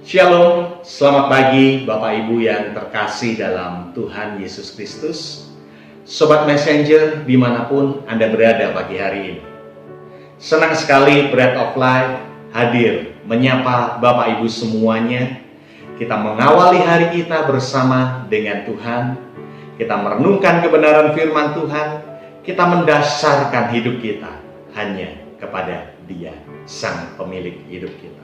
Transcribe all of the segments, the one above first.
Shalom, selamat pagi Bapak Ibu yang terkasih dalam Tuhan Yesus Kristus. Sobat Messenger dimanapun Anda berada pagi hari ini. Senang sekali Bread of Life hadir menyapa Bapak Ibu semuanya. Kita mengawali hari kita bersama dengan Tuhan. Kita merenungkan kebenaran firman Tuhan. Kita mendasarkan hidup kita hanya kepada Dia, Sang Pemilik hidup kita.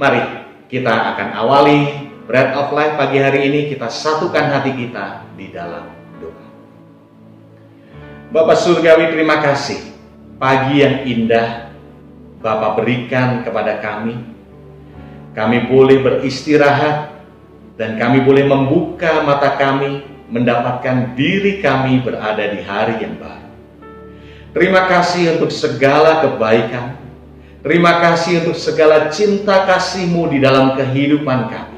Mari kita akan awali Bread of Life pagi hari ini. Kita satukan hati kita di dalam doa. Bapa Surgawi, terima kasih pagi yang indah Bapa berikan kepada kami. Kami boleh beristirahat dan kami boleh membuka mata kami, mendapatkan diri kami berada di hari yang baru. Terima kasih untuk segala kebaikan. Terima kasih untuk segala cinta kasih-Mu di dalam kehidupan kami.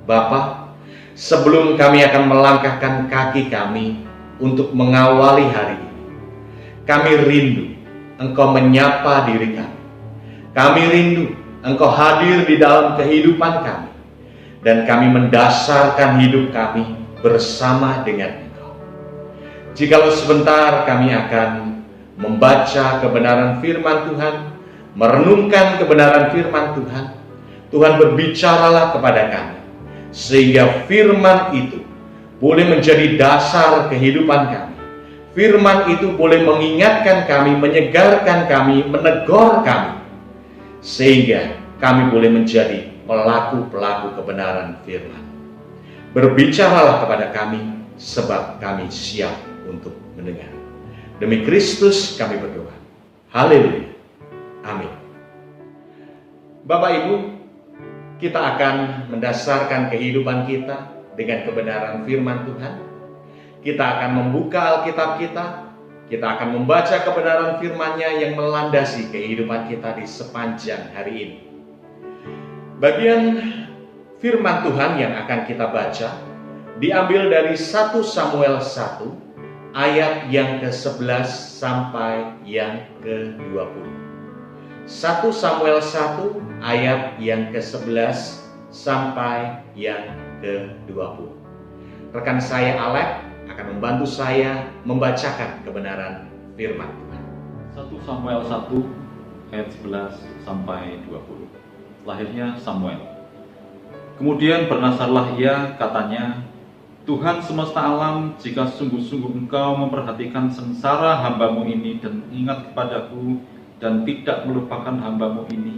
Bapa, sebelum kami akan melangkahkan kaki kami untuk mengawali hari ini, kami rindu Engkau menyapa diri kami. Kami rindu Engkau hadir di dalam kehidupan kami. Dan kami mendasarkan hidup kami bersama dengan Engkau. Jikalau sebentar kami akan membaca kebenaran firman Tuhan, merenungkan kebenaran firman Tuhan, Tuhan berbicaralah kepada kami, sehingga firman itu boleh menjadi dasar kehidupan kami. Firman itu boleh mengingatkan kami, menyegarkan kami, menegur kami, sehingga kami boleh menjadi pelaku-pelaku kebenaran firman. Berbicaralah kepada kami, sebab kami siap untuk mendengar. Demi Kristus kami berdoa. Haleluya. Amin. Bapak Ibu, kita akan mendasarkan kehidupan kita dengan kebenaran firman Tuhan. Kita akan membuka Alkitab kita. Kita akan membaca kebenaran firman-Nya yang melandasi kehidupan kita di sepanjang hari ini. Bagian firman Tuhan yang akan kita baca diambil dari 1 Samuel 1 ayat yang ke-11 sampai yang ke-20. 1 Samuel 1 ayat yang ke-11 sampai yang ke-20. Rekan saya Alek akan membantu saya membacakan kebenaran firman Tuhan. 1 Samuel 1 ayat 11 sampai 20. Lahirnya Samuel. Kemudian bernasarlah ia, katanya, Tuhan semesta alam, jika sungguh-sungguh Engkau memperhatikan sengsara hamba-Mu ini dan ingat kepadaku dan tidak melupakan hamba-Mu ini,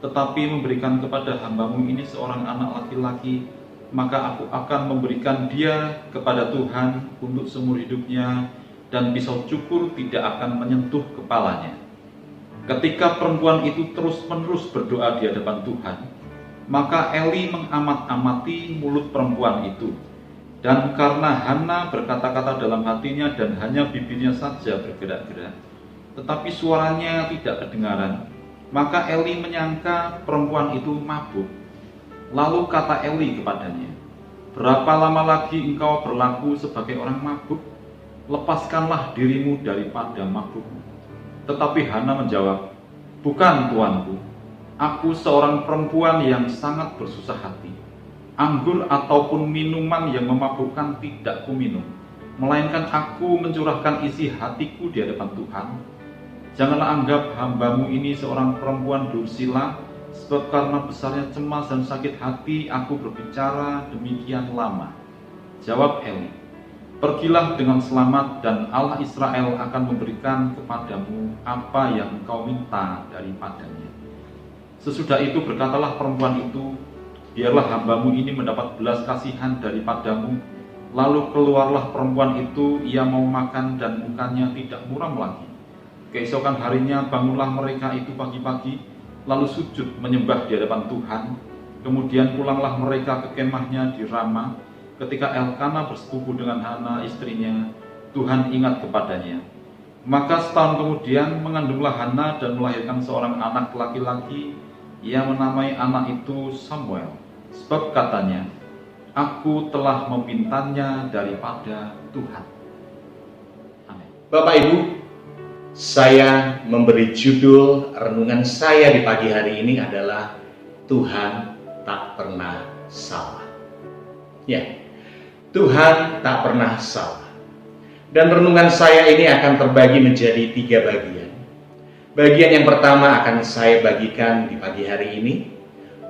tetapi memberikan kepada hamba-Mu ini seorang anak laki-laki, maka aku akan memberikan dia kepada Tuhan untuk seumur hidupnya, dan pisau cukur tidak akan menyentuh kepalanya. Ketika perempuan itu terus-menerus berdoa di hadapan Tuhan, maka Eli mengamat-amati mulut perempuan itu. Dan karena Hana berkata-kata dalam hatinya dan hanya bibirnya saja bergerak-gerak, tetapi suaranya tidak kedengaran, maka Eli menyangka perempuan itu mabuk. Lalu kata Eli kepadanya, berapa lama lagi engkau berlaku sebagai orang mabuk? Lepaskanlah dirimu daripada mabukmu. Tetapi Hana menjawab, bukan tuanku, aku seorang perempuan yang sangat bersusah hati. Anggur ataupun minuman yang memabukkan tidak kuminum, melainkan aku mencurahkan isi hatiku di hadapan Tuhan. Janganlah anggap hamba-Mu ini seorang perempuan dursila, sebab karena besarnya cemas dan sakit hati aku berbicara demikian lama. Jawab Eli, pergilah dengan selamat dan Allah Israel akan memberikan kepadamu apa yang engkau minta daripadanya. Sesudah itu berkatalah perempuan itu, biarlah hamba-Mu ini mendapat belas kasihan daripadamu. Lalu keluarlah perempuan itu, ia mau makan dan mukanya tidak muram lagi. Keesokan harinya bangunlah mereka itu pagi-pagi, lalu sujud menyembah di hadapan Tuhan. Kemudian pulanglah mereka ke kemahnya di Rama. Ketika Elkana bersetubuh dengan Hana istrinya, Tuhan ingat kepadanya. Maka setahun kemudian mengandunglah Hana dan melahirkan seorang anak laki-laki. Ia menamai anak itu Samuel, sebab katanya, aku telah memintanya daripada Tuhan. Amin. Bapak Ibu, saya memberi judul renungan saya di pagi hari ini adalah Tuhan tak pernah salah. Ya, Tuhan tak pernah salah. Dan renungan saya ini akan terbagi menjadi 3 bagian. Bagian yang pertama akan saya bagikan di pagi hari ini.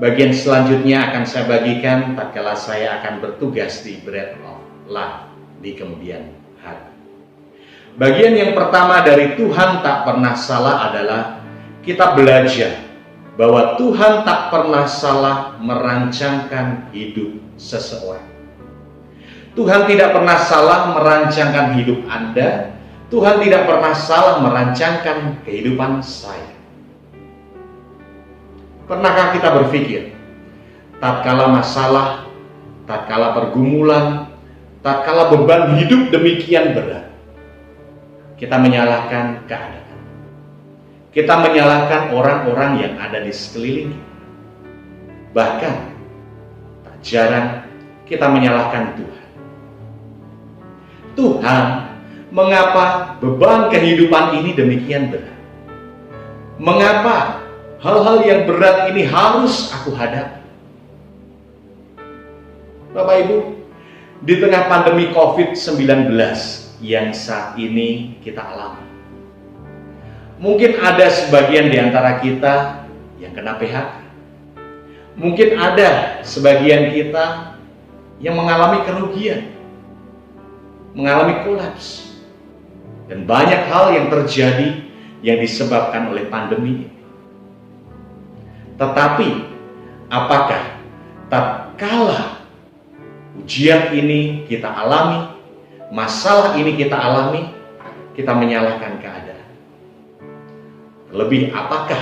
Bagian selanjutnya akan saya bagikan tatkala saya akan bertugas di Bread of Life di kemudian hari. Bagian yang pertama dari Tuhan tak pernah salah adalah kita belajar bahwa Tuhan tak pernah salah merancangkan hidup seseorang. Tuhan tidak pernah salah merancangkan hidup Anda. Tuhan tidak pernah salah merancangkan kehidupan saya. Pernahkah kita berpikir, tatkala masalah, tatkala pergumulan, tatkala beban hidup demikian berat, kita menyalahkan keadaan. Kita menyalahkan orang-orang yang ada di sekeliling kita. Bahkan, tak jarang kita menyalahkan Tuhan. Tuhan, mengapa beban kehidupan ini demikian berat? Mengapa hal-hal yang berat ini harus aku hadapi? Bapak Ibu, di tengah pandemi COVID-19 yang saat ini kita alami, mungkin ada sebagian di antara kita yang kena PHK. Mungkin ada sebagian kita yang mengalami kerugian, mengalami kolaps, dan banyak hal yang terjadi yang disebabkan oleh pandemi ini. Tetapi, apakah tatkala ujian ini kita alami, masalah ini kita alami, kita menyalahkan keadaan? Lebih, apakah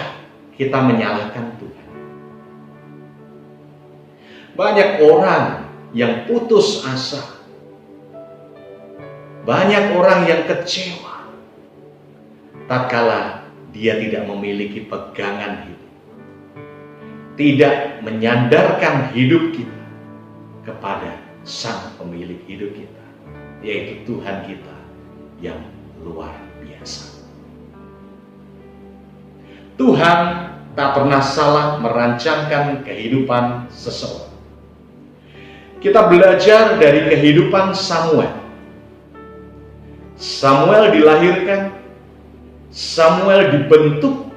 kita menyalahkan Tuhan? Banyak orang yang putus asa, banyak orang yang kecewa tatkala dia tidak memiliki pegangan hidup, tidak menyandarkan hidup kita kepada Sang Pemilik hidup kita, yaitu Tuhan kita yang luar biasa. Tuhan tak pernah salah merancangkan kehidupan seseorang. Kita belajar dari kehidupan Samuel. Samuel dilahirkan, Samuel dibentuk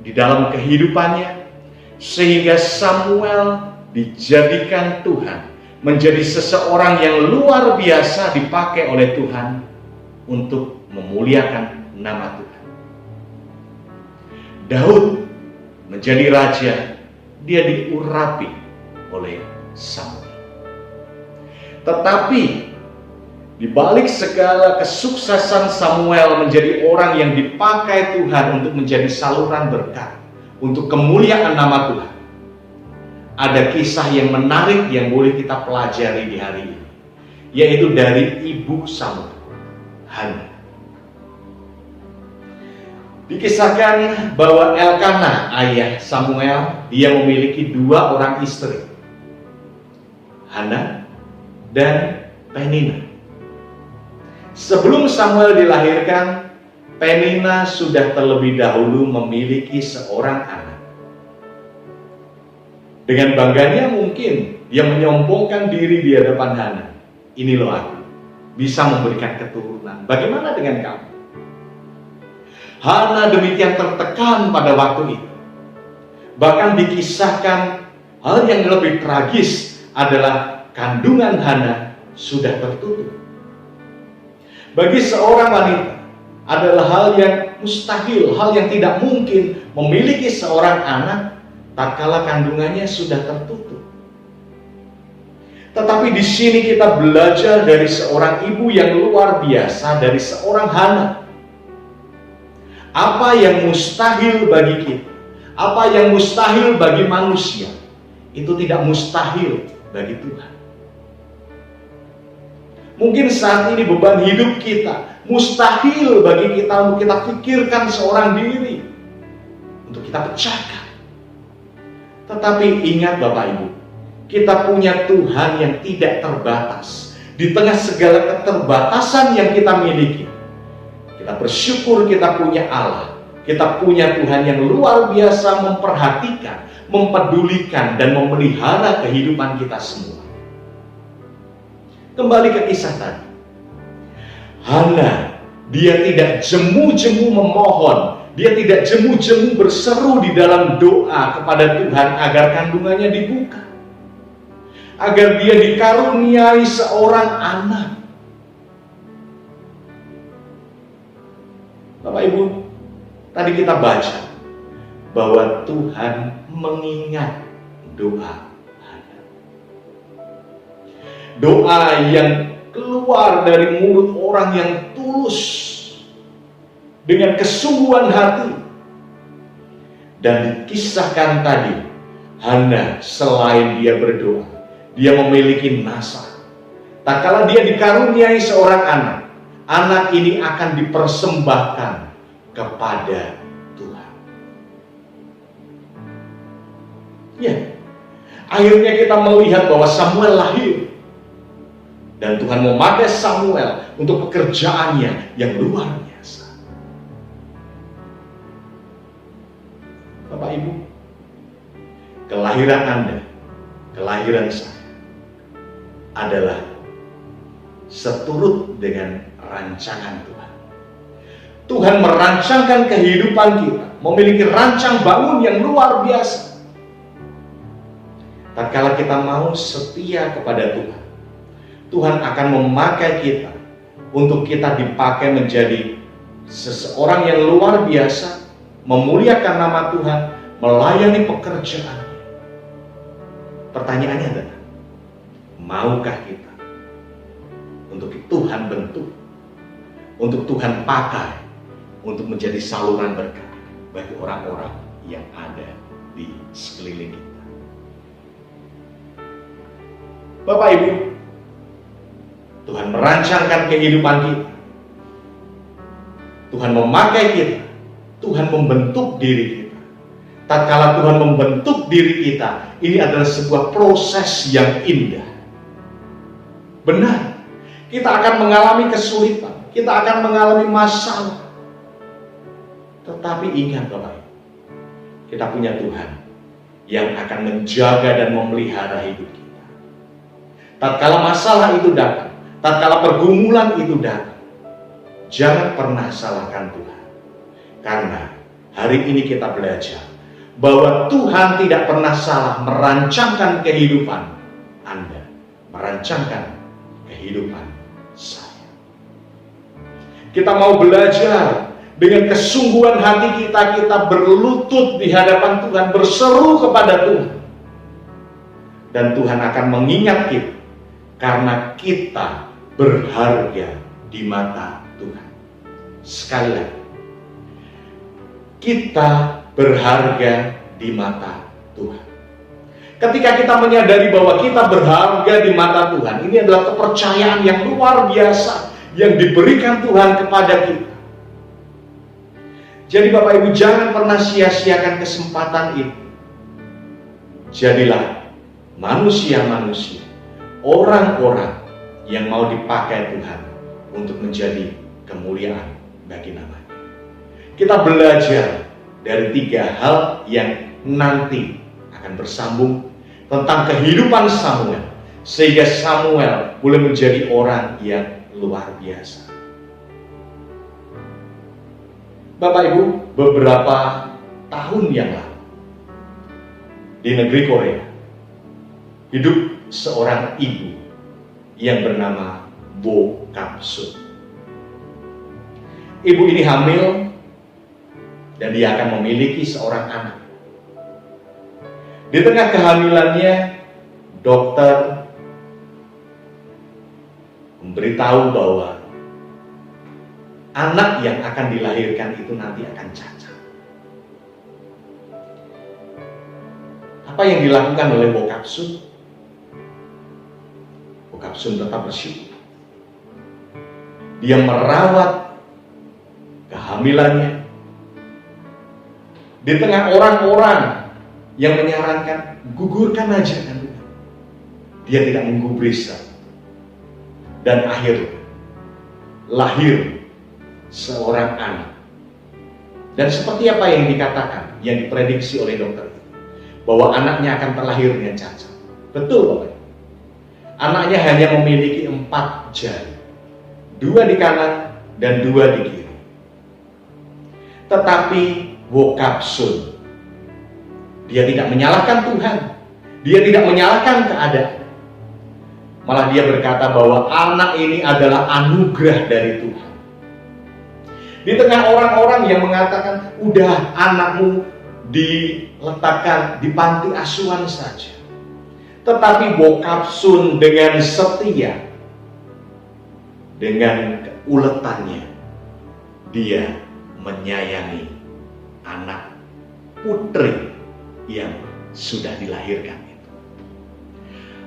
di dalam kehidupannya, sehingga Samuel dijadikan Tuhan menjadi seseorang yang luar biasa dipakai oleh Tuhan untuk memuliakan nama Tuhan. Daud menjadi raja, dia diurapi oleh Samuel. Tetapi di balik segala kesuksesan Samuel menjadi orang yang dipakai Tuhan untuk menjadi saluran berkat, untuk kemuliaan nama Tuhan, ada kisah yang menarik yang boleh kita pelajari di hari ini, yaitu dari ibu Samuel, Hana. Dikisahkan bahwa Elkanah, ayah Samuel, dia memiliki 2 orang istri, Hana dan Penina. Sebelum Samuel dilahirkan, Penina sudah terlebih dahulu memiliki seorang anak. Dengan bangganya mungkin dia menyombongkan diri di hadapan Hana. Ini loh aku, bisa memberikan keturunan. Bagaimana dengan kamu? Hana demikian tertekan pada waktu itu. Bahkan dikisahkan hal yang lebih tragis adalah kandungan Hana sudah tertutup. Bagi seorang wanita adalah hal yang mustahil, hal yang tidak mungkin memiliki seorang anak tatkala kandungannya sudah tertutup. Tetapi di sini kita belajar dari seorang ibu yang luar biasa, dari seorang Hana. Apa yang mustahil bagi kita, apa yang mustahil bagi manusia, itu tidak mustahil bagi Tuhan. Mungkin saat ini beban hidup kita mustahil bagi kita untuk kita pikirkan seorang diri, untuk kita pecahkan. Tetapi ingat Bapak Ibu, kita punya Tuhan yang tidak terbatas. Di tengah segala keterbatasan yang kita miliki, kita bersyukur kita punya Allah. Kita punya Tuhan yang luar biasa memperhatikan, mempedulikan dan memelihara kehidupan kita semua. Kembali ke kisah tadi. Hana, dia tidak jemu-jemu memohon, dia tidak jemu-jemu berseru di dalam doa kepada Tuhan agar kandungannya dibuka, agar dia dikaruniai seorang anak. Bapak Ibu, tadi kita baca bahwa Tuhan mengingat doa Hana. Doa yang keluar dari mulut orang yang tulus dengan kesungguhan hati. Dan dikisahkan tadi, Hana selain dia berdoa, dia memiliki nasab. Tak kala dia dikaruniai seorang anak, anak ini akan dipersembahkan kepada Tuhan. Ya, akhirnya kita melihat bahwa Samuel lahir. Dan Tuhan memakai Samuel untuk pekerjaannya yang luar biasa. Bapak Ibu, kelahiran Anda, kelahiran saya adalah seturut dengan rancangan Tuhan. Tuhan merancangkan kehidupan kita, memiliki rancang bangun yang luar biasa. Tatkala kita mau setia kepada Tuhan, Tuhan akan memakai kita untuk kita dipakai menjadi seseorang yang luar biasa, memuliakan nama Tuhan, melayani pekerjaannya. Pertanyaannya adalah, maukah kita untuk Tuhan bentuk, untuk Tuhan pakai, untuk menjadi saluran berkat bagi orang-orang yang ada di sekeliling kita? Bapak Ibu, Tuhan merancangkan kehidupan kita. Tuhan memakai kita. Tuhan membentuk diri kita. Tatkala Tuhan membentuk diri kita, ini adalah sebuah proses yang indah. Benar, kita akan mengalami kesulitan, kita akan mengalami masalah. Tetapi ingat Bapak Ibu, kita punya Tuhan yang akan menjaga dan memelihara hidup kita. Tatkala masalah itu datang, tatkala pergumulan itu datang, jangan pernah salahkan Tuhan. Karena hari ini kita belajar bahwa Tuhan tidak pernah salah merancangkan kehidupan Anda, merancangkan kehidupan saya. Kita mau belajar dengan kesungguhan hati kita, kita berlutut di hadapan Tuhan, berseru kepada Tuhan. Dan Tuhan akan mengingat kita, karena kita berharga di mata Tuhan. Sekali lagi, kita berharga di mata Tuhan. Ketika kita menyadari bahwa kita berharga di mata Tuhan, ini adalah kepercayaan yang luar biasa yang diberikan Tuhan kepada kita. Jadi Bapak Ibu, jangan pernah sia-siakan kesempatan itu. Jadilah manusia-manusia, orang-orang yang mau dipakai Tuhan untuk menjadi kemuliaan bagi namanya. Kita belajar dari 3 hal yang nanti akan bersambung tentang kehidupan Samuel, sehingga Samuel boleh menjadi orang yang luar biasa. Bapak Ibu, beberapa tahun yang lalu di negeri Korea hidup seorang ibu yang bernama Bo Kapsun. Ibu ini hamil dan dia akan memiliki seorang anak. Di tengah kehamilannya, dokter memberitahu bahwa anak yang akan dilahirkan itu nanti akan cacat. Apa yang dilakukan oleh Bo Kapsun? Bo Kapsun tetap bersyukur. Dia merawat kehamilannya di tengah orang-orang yang menyarankan gugurkan aja kan. Dia tidak menggubris. Dan akhirnya lahir seorang anak. Dan seperti apa yang dikatakan, yang diprediksi oleh dokter, bahwa anaknya akan terlahir dengan cacat. Betul, Bapak. Anaknya hanya memiliki 4 jari, 2 di kanan dan 2 di kiri. Tetapi Wokapsun, dia tidak menyalahkan Tuhan, dia tidak menyalahkan keadaan. Malah dia berkata bahwa anak ini adalah anugerah dari Tuhan. Di tengah orang-orang yang mengatakan, udah anakmu diletakkan di panti asuhan saja. Tetapi Wokapsun dengan setia, dengan keuletannya, dia menyayangi anak putri yang sudah dilahirkan itu.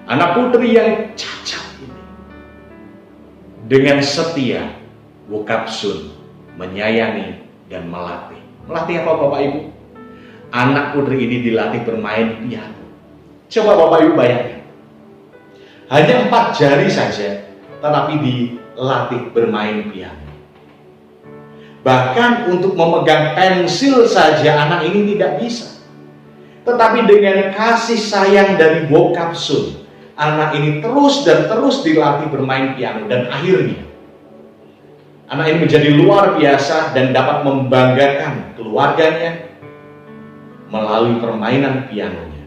Anak putri yang cacat ini, dengan setia Wokapsun menyayangi dan melatih. Melatih apa, Bapak Ibu? Anak putri ini dilatih bermain piano. Coba Bapak Ibu bayangkan, hanya 4 jari saja, tetapi dilatih bermain piano. Bahkan untuk memegang pensil saja anak ini tidak bisa. Tetapi dengan kasih sayang dari Wokapsun, anak ini terus dan terus dilatih bermain piano. Dan akhirnya anak ini menjadi luar biasa dan dapat membanggakan keluarganya melalui permainan pianonya.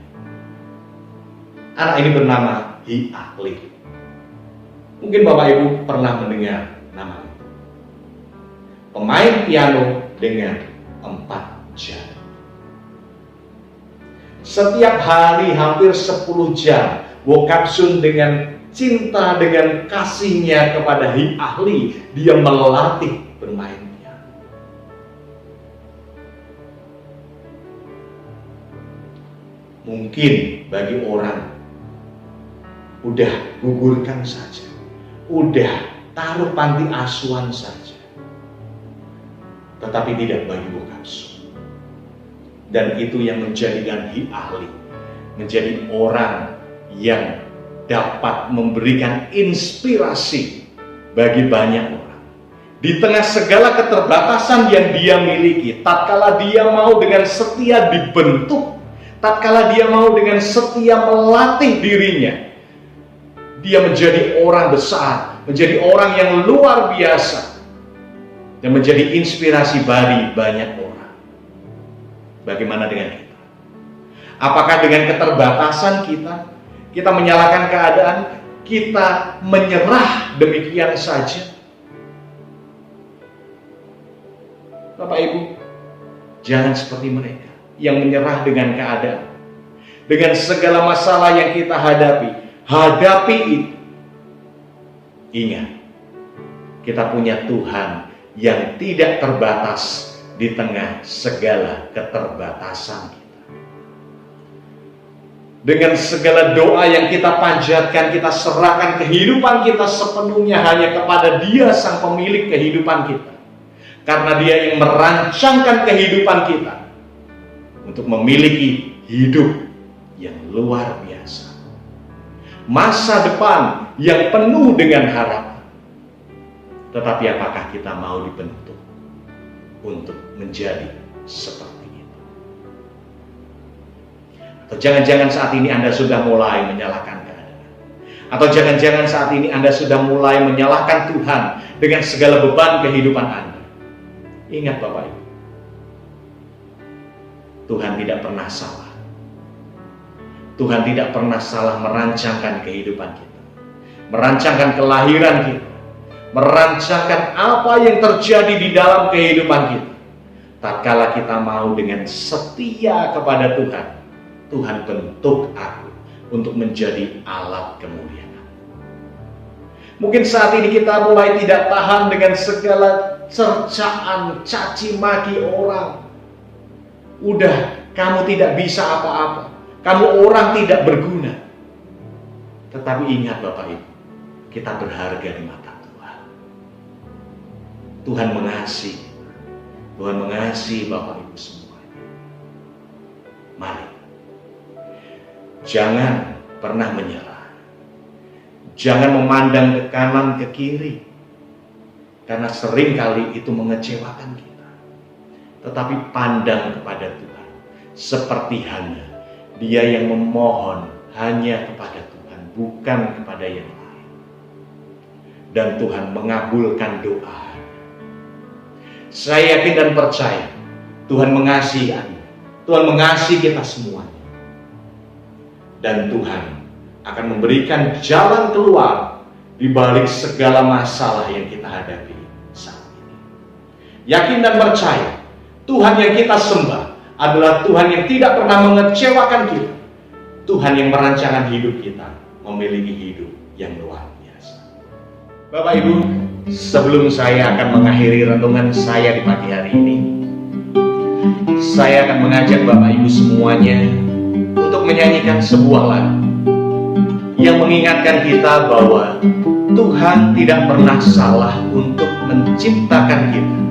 Anak ini bernama Hi Ahli. Mungkin Bapak Ibu pernah mendengar nama itu. Pemain piano dengan 4 jari. Setiap hari hampir 10 jam Wokapsun dengan cinta, dengan kasihnya kepada Hi Ahli, dia melatih bermain piano. Mungkin bagi orang, udah gugurkan saja, udah taruh panti asuhan saja. Tetapi tidak bagi Wokapsun. Dan itu yang menjadikan Hi Ahli menjadi orang yang dapat memberikan inspirasi bagi banyak orang. Di tengah segala keterbatasan yang dia miliki, tatkala dia mau dengan setia dibentuk, tatkala dia mau dengan setia melatih dirinya, dia menjadi orang besar, menjadi orang yang luar biasa, dan menjadi inspirasi bagi banyak orang. Bagaimana dengan kita? Apakah dengan keterbatasan kita menyalahkan keadaan, kita menyerah demikian saja? Bapak Ibu, jangan seperti mereka yang menyerah dengan keadaan. Dengan segala masalah yang kita hadapi itu. Ingat, kita punya Tuhan yang tidak terbatas di tengah segala keterbatasan kita. Dengan segala doa yang kita panjatkan, kita serahkan kehidupan kita sepenuhnya hanya kepada Dia, Sang Pemilik kehidupan kita. Karena Dia yang merancangkan kehidupan kita untuk memiliki hidup yang luar biasa. Masa depan yang penuh dengan harapan. Tetapi apakah kita mau dibentuk untuk menjadi seperti itu? Atau jangan-jangan saat ini Anda sudah mulai menyalahkan keadaan. Atau jangan-jangan saat ini Anda sudah mulai menyalahkan Tuhan dengan segala beban kehidupan Anda. Ingat Bapak Ibu, Tuhan tidak pernah salah. Tuhan tidak pernah salah merancangkan kehidupan kita, merancangkan kelahiran kita, merancangkan apa yang terjadi di dalam kehidupan kita. Tatkala kita mau dengan setia kepada Tuhan, Tuhan bentuk aku untuk menjadi alat kemuliaan. Mungkin saat ini kita mulai tidak tahan dengan segala cercaan, caci maki orang. Udah, kamu tidak bisa apa-apa, kamu orang tidak berguna. Tetapi ingat Bapak Ibu, kita berharga di mata Tuhan. Tuhan mengasihi, Tuhan mengasihi Bapak Ibu semuanya. Mari, jangan pernah menyerah. Jangan memandang ke kanan ke kiri, karena seringkali itu mengecewakan kita. Tetapi pandang kepada Tuhan, seperti Hana. dia yang memohon hanya kepada Tuhan, bukan kepada yang lain. Dan Tuhan mengabulkan doa. Saya yakin dan percaya Tuhan mengasihi Anda, Tuhan mengasihi kita semuanya. Dan Tuhan akan memberikan jalan keluar di balik segala masalah yang kita hadapi saat ini. Yakin dan percaya, Tuhan yang kita sembah adalah Tuhan yang tidak pernah mengecewakan kita. Tuhan yang merancangkan hidup kita memiliki hidup yang luar biasa. Bapak Ibu, sebelum saya akan mengakhiri renungan saya di pagi hari ini, saya akan mengajak Bapak Ibu semuanya untuk menyanyikan sebuah lagu yang mengingatkan kita bahwa Tuhan tidak pernah salah untuk menciptakan kita.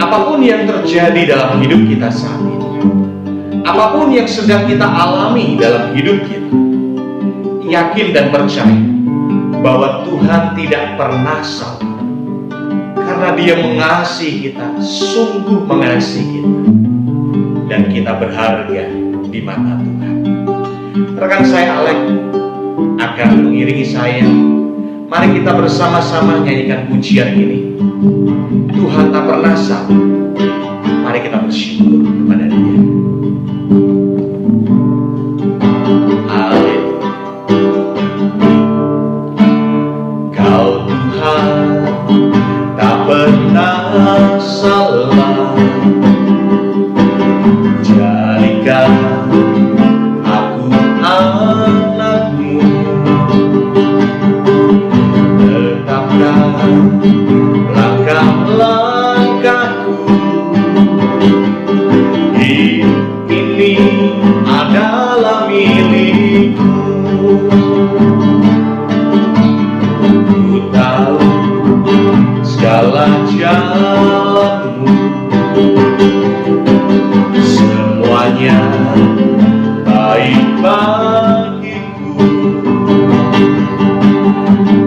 Apapun yang terjadi dalam hidup kita saat ini, apapun yang sedang kita alami dalam hidup kita, yakin dan percaya bahwa Tuhan tidak pernah salah, karena Dia mengasihi kita, sungguh mengasihi kita, dan kita berharga di mata Tuhan. Rekan saya Alek akan mengiringi saya. Mari kita bersama-sama nyanyikan pujian ini. Tuhan tak pernah salah. Mari kita bersyukur kepada Dia. Haleluya. Kau Tuhan tak pernah salah. Jadikan aku anakmu. Tetapkan langkah-langkahku. Hidup ini adalah milikmu. Ku tahu segala jalanmu, semuanya baik bagiku.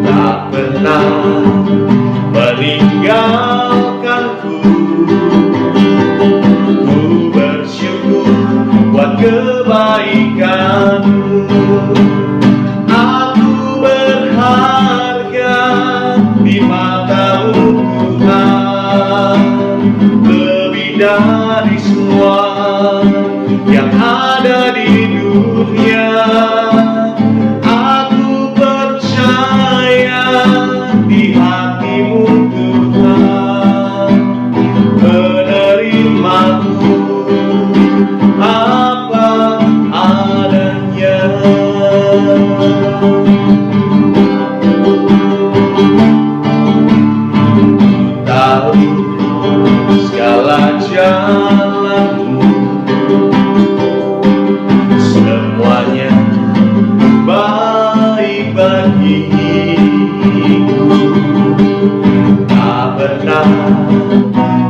Tak pernah meninggalkanku. Ku bersyukur buat kebaikanmu. Aku berharga di mata-Mu Tuhan, lebih dari semua yang ada di dunia. Aku percaya di hati-Mu Tuhan, menerimaku apa adanya. Tahu segala jalanmu, semuanya baik bagiku. Tak pernah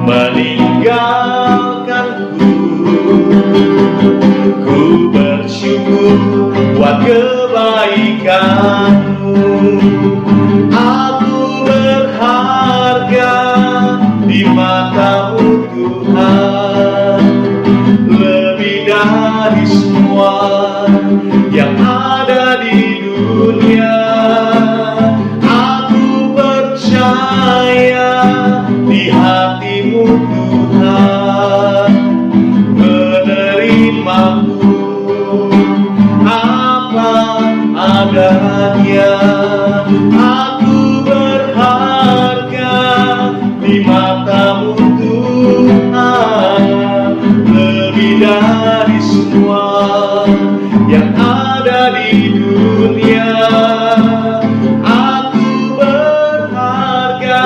meninggalkanku. Ku bersyukur buat kebaikanmu. Aku berharga di mata-Mu Tuhan, lebih dari semua yang ada di dunia. Aku percaya di hati-Mu Tuhan, menerimaku apa adanya. Aku berharga di mata-Mu Tuhan, lebih dari semua yang ada di dunia. Aku berharga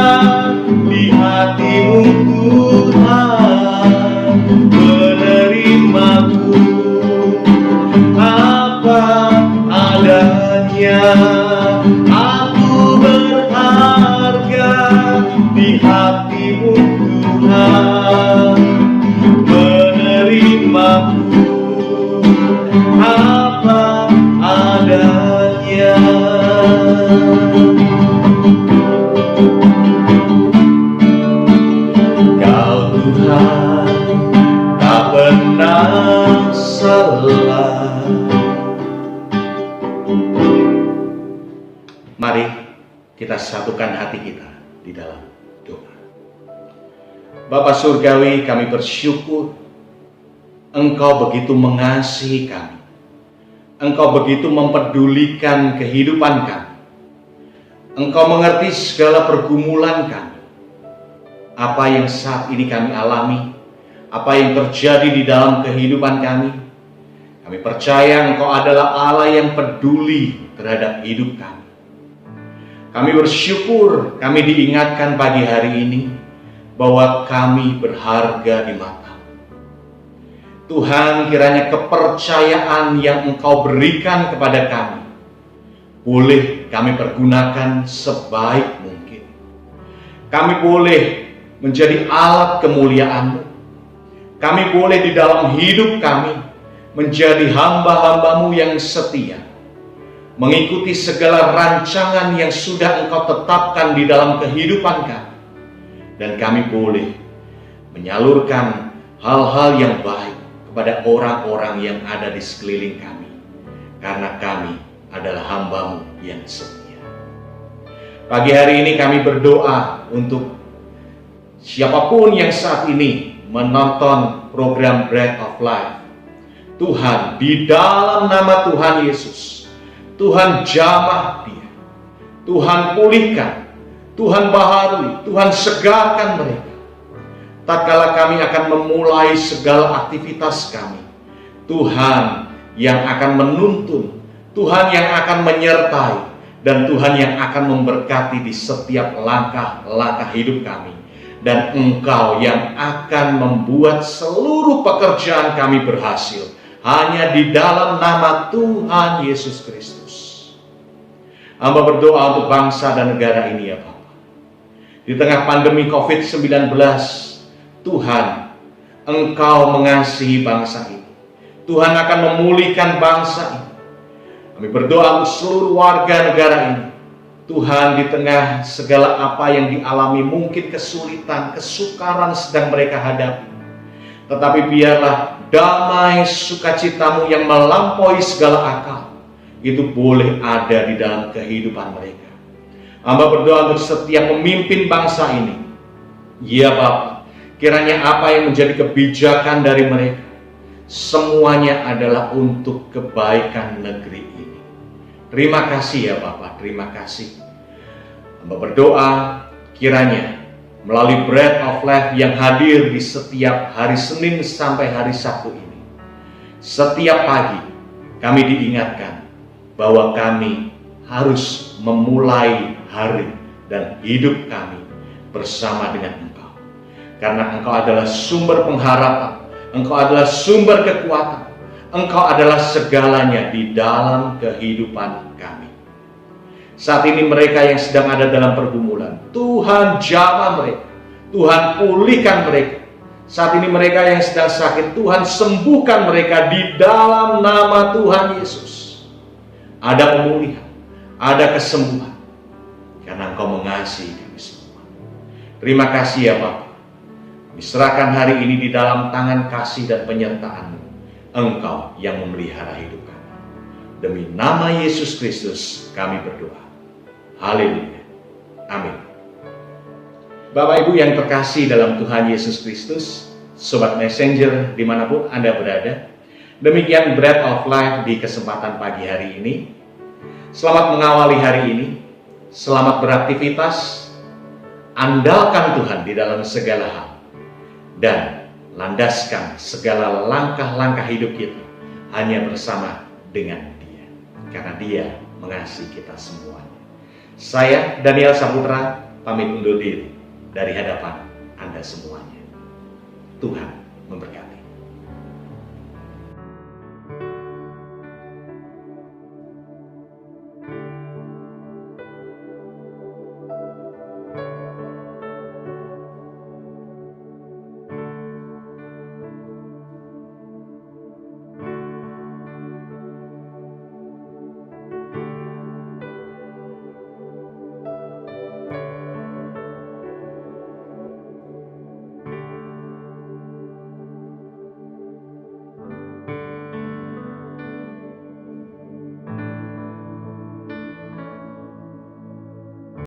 di hati-Mu Tuhan, menerimaku apa adanya. Aku berharga di hati-Mu Tuhan, menerimaku apa adanya. Kau Tuhan tak pernah salah. Mari kita satukan hati kita di dalam doa. Bapa Surgawi, kami bersyukur Engkau begitu mengasihi kami. Engkau begitu mempedulikan kehidupan kami. Engkau mengerti segala pergumulan kami. Apa yang saat ini kami alami, apa yang terjadi di dalam kehidupan kami. Kami percaya Engkau adalah Allah yang peduli terhadap hidup kami. Kami bersyukur kami diingatkan pagi hari ini bahwa kami berharga di mata Tuhan. Kiranya kepercayaan yang Engkau berikan kepada kami boleh kami pergunakan sebaik mungkin. Kami boleh menjadi alat kemuliaan-Mu. Kami boleh di dalam hidup kami menjadi hamba-hamba-Mu yang setia, mengikuti segala rancangan yang sudah Engkau tetapkan di dalam kehidupan kami. Dan kami boleh menyalurkan hal-hal yang baik kepada orang-orang yang ada di sekeliling kami, karena kami adalah hamba-Mu yang setia. Pagi hari ini kami berdoa untuk siapapun yang saat ini menonton program Bread of Life. Tuhan, di dalam nama Tuhan Yesus, Tuhan jamah dia, Tuhan pulihkan, Tuhan baharui, Tuhan segarkan mereka. Tatkala kami akan memulai segala aktivitas kami, Tuhan yang akan menuntun, Tuhan yang akan menyertai, dan Tuhan yang akan memberkati di setiap langkah-langkah hidup kami. Dan Engkau yang akan membuat seluruh pekerjaan kami berhasil, hanya di dalam nama Tuhan Yesus Kristus. Hamba berdoa untuk bangsa dan negara ini ya Bapa. Di tengah pandemi COVID-19, Tuhan, Engkau mengasihi bangsa ini. Tuhan akan memulihkan bangsa ini. Kami berdoa untuk seluruh warga negara ini. Tuhan, di tengah segala apa yang dialami, mungkin kesulitan, kesukaran sedang mereka hadapi, tetapi biarlah damai sukacita-Mu yang melampaui segala akal itu boleh ada di dalam kehidupan mereka. Hamba berdoa untuk setiap pemimpin bangsa ini. Ya Bapa, kiranya apa yang menjadi kebijakan dari mereka, semuanya adalah untuk kebaikan negeri ini. Terima kasih ya Bapa, terima kasih. Hamba berdoa kiranya melalui Bread of Life yang hadir di setiap hari Senin sampai hari Sabtu ini, setiap pagi kami diingatkan bahwa kami harus memulai hari dan hidup kami bersama dengan Engkau. Karena Engkau adalah sumber pengharapan, Engkau adalah sumber kekuatan, Engkau adalah segalanya di dalam kehidupan kami. Saat ini mereka yang sedang ada dalam pergumulan, Tuhan jamah mereka, Tuhan pulihkan mereka. Saat ini mereka yang sedang sakit, Tuhan sembuhkan mereka di dalam nama Tuhan Yesus. Ada pemulihan, ada kesembuhan, karena Engkau mengasihi kami semua. Terima kasih ya Bapa. Kami serahkan hari ini di dalam tangan kasih dan penyertaan-Mu. Engkau yang memelihara hidup kami. Demi nama Yesus Kristus kami berdoa. Haleluya. Amin. Bapak Ibu yang terkasih dalam Tuhan Yesus Kristus, Sobat Messenger dimanapun Anda berada, demikian Bread of Life di kesempatan pagi hari ini. Selamat mengawali hari ini, selamat beraktivitas, andalkan Tuhan di dalam segala hal, dan landaskan segala langkah-langkah hidup kita hanya bersama dengan Dia, karena Dia mengasihi kita semuanya. Saya Daniel Saputra pamit undur diri dari hadapan Anda semuanya. Tuhan memberkati.